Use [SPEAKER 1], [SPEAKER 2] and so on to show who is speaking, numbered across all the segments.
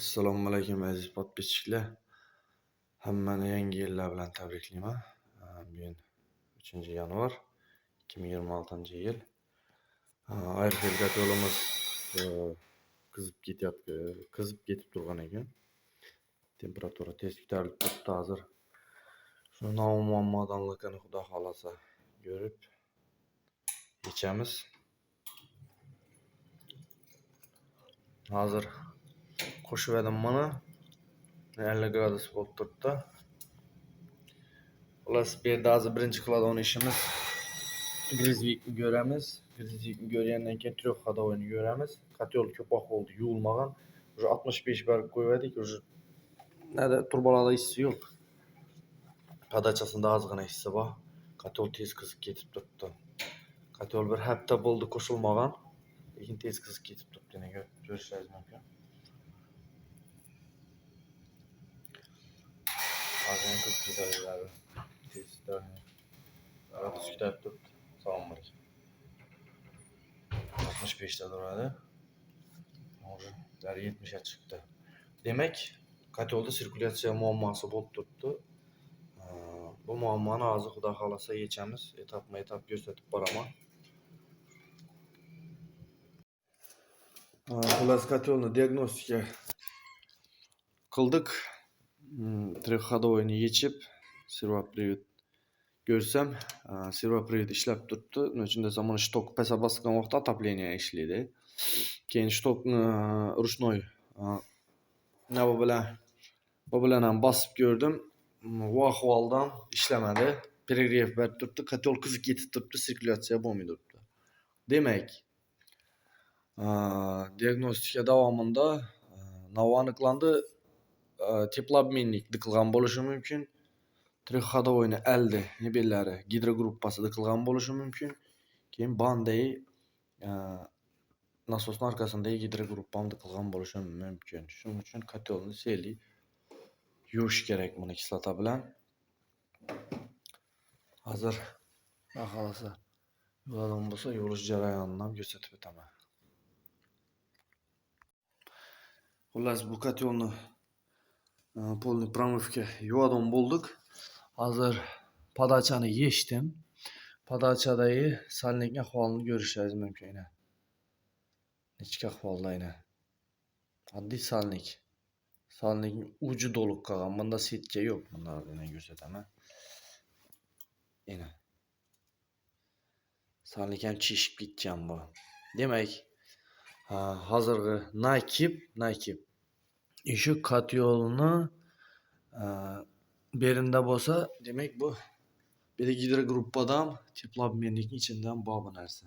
[SPEAKER 1] Assalomu alaykum aziz podpischilar. Hammani yangi yillar bilan tabriklayman. Bugun 3-yanvar 2026-yil. Airfield yo'limiz qizib ketib turgan ekan. Temperatura tez ko'tarilib turibdi hozir. Shuni muammodanligini Xudo xolasa ko'rib yechamiz. Hozir qo'shib edim mana 50 gradus bo'lib turibdi. Xullas, bu yerda hozir birinchi qiladigan ishimiz grizvikni ko'ramiz. Grizvikni ko'rgandan keyin trexxodovoyni ko'ramiz. Kotel ko'proq bo'ldi, yuvilmagan. Уже 65 barib qo'ydik. Уже nada turbalarda hissi yo'q. Podachasida ozgina hissi bor. Kotel tez qizib ketib turibdi. Kotel bir hafta bo'ldi qo'shilmagan, lekin tez qizib ketib turibdi. Nega ko'rishingiz mumkin. Hozir qizib ketadi. Tezda gradus ko'tarib turibdi. Salom alaykum. 65 ta duradi. Hozir 70 ga chiqdi. Demak, kotelda sirkulyatsiya muammosi bo'lib turibdi. Bu muammoni hozir Xudo xolasa yechamiz. Etap ko'rsatib boraman. Xullas, kotelni diagnostika qildik. Trexxodovoyni yechib, servopривод ko'rsam, servopривод ishlab turibdi. Nima uchun desam, mana shtok pasa bosgan vaqtda отопление ishlaydi. Keyin shtokni ruchnoy bu bilan ham bosib ko'rdim. Bu ahvoldan ishlamadi. Перегрев berib turibdi. Kotel qizib ketib turibdi, sirkulyatsiya bo'lmay turibdi. Demak, diagnostika davomida aniqlandi. Teplobmennik diqilgan bo'lishi mumkin. Trexxodovoyni aldi nebellari gidrogruppasi diqilgan bo'lishi mumkin. Keyin banday nasosning orqasindagi gidrogruppam diqilgan bo'lishi mumkin. Shuning uchun kotelni seli yuvish kerak buni kislota bilan. Hozir xohlasa yuvadigan bo'lsa, yuvish jarayonini ham ko'rsatib o'taman. Xullas, bu kotelni polniy pромывка yuvadigan bo'ldik. Hozir podachani yechdim. Podachadagi salnik ahvolini ko'rishingiz mumkin. Nechka ahvolda aynan. Oddiy salnik. Salnikning uchi to'liq qolgan. Bunda setka yo'q. Buni ko'rsataman. Salnik ham chishib ketgan bu. Demak, hozirgi nakib shu kotelni berinda bo'lsa, demak bu gidrogruppadan teplobmennikning ichidan bor bu narsa.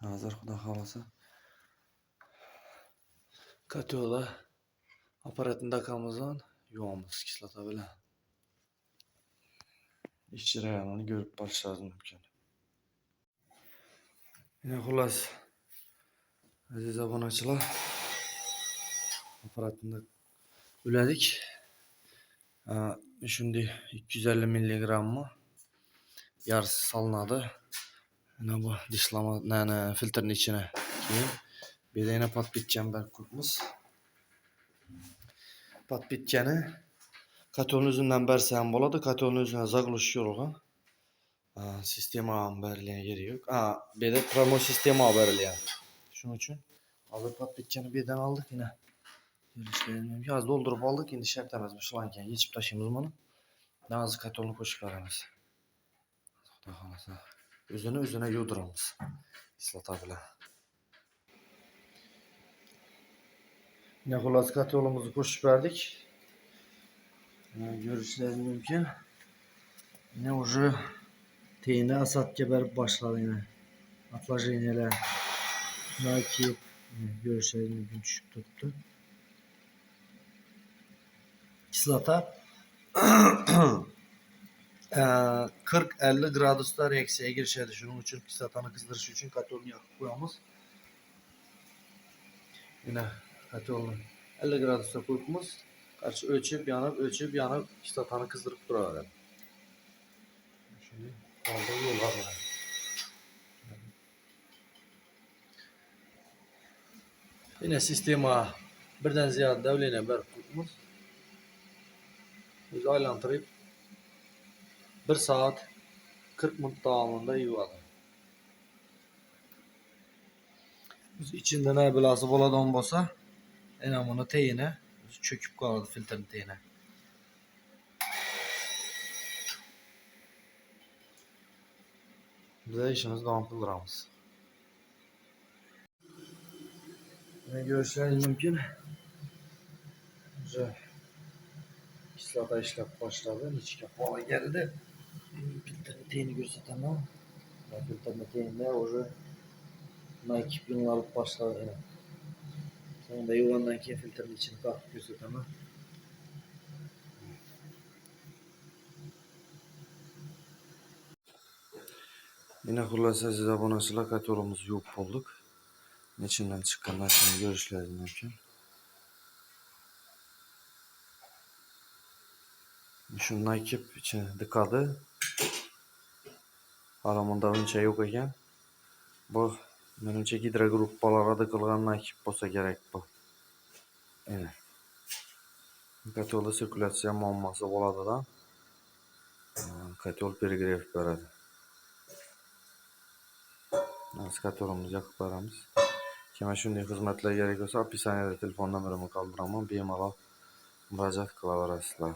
[SPEAKER 1] Hozir Xudo xolasa kotelda apparatni takamizdan yuvamiz kislota bilan. Ish jarayonini ko'rib borishingiz mumkin. Xullas, aziz obunachilar, apparatni uladik. Shunday 250 mg yarısı salınadi. Mana bu dishlama filtrning ichine. Keyin bu yerda yana podpitchan bor ko'ramiz. Podpitchani kotelni o'zidan bersa ham bo'ladi. Kotelni o'zidan zaglush yo'rg'an. Sistema ham berilgan yeri yo'q. Bu yerda promo sistema berilgan. Shuning uchun hozir podpitchani bu yerdan oldik yana. Yoz doldurib oldik. Endi shartamiz boshlangan. Yechib tashlaymiz buni. Hozir kotelni qo'shib beramiz. Xudo xolasa o'zini yuvdiramiz kislota bilan. Xullas, kotelimizni qo'shib berdik. Ko'rishingiz mumkin. Уже teyni asatga berib boshladi yana. Отложениyalar nakib ko'rishingiz mumkin tushib turibdi. Kislota 40-50 gradusda reaksiyaga girishadi. Shuning uchun kislotani qizdirish uchun kotelni yoqib qo'yamiz. Mana kotelni 50 gradusda qo'yibmiz. Qarshi o'chib, yonib kislotani qizdirib turaveradi. Shuni holda yo'lga qo'yamiz. Yine sistema birden ziyade davleniya berib qo'yamiz. Biz aylantirib 1 saat 40 minut davomida yuvadi. Biz içinde ne bilası bo'ladigan bo'lsa, ana buni teyini cho'kib qoladi, filtrni teyini. Biz işimizni davom qildiramiz. Ne görüşleriniz mümkün. Güzel. Kislota işlep başladı. İçki kola geldi. Filtrenin teyini göstermem. Filtrenin teyinde уже Nike pinini alıp başladı yine. Sonunda yuvandan keyin filtrenin içini kalkıp göstermem. Yine xullas aziz obunachilar, katorimizni yuvib bo'ldik. İçinden çıkan narsani görüşleriniz mümkün. Shundan ekib ichini diqadi. Hali bunda uncha yo'q ekan. Bu menimcha gidrogruppalarga diqilgandan ekib bo'lsa kerak bu. Ana. Katolda sirkulyatsiya muammosi bo'ladi-da. Katol peregrev beradi. Biz katolimizni yoqib beramiz. Kimga shunday xizmatlar kerak bo'lsa, opisaniyada telefon nomerimni qoldiraman, bemalol murojaat qilaverasizlar.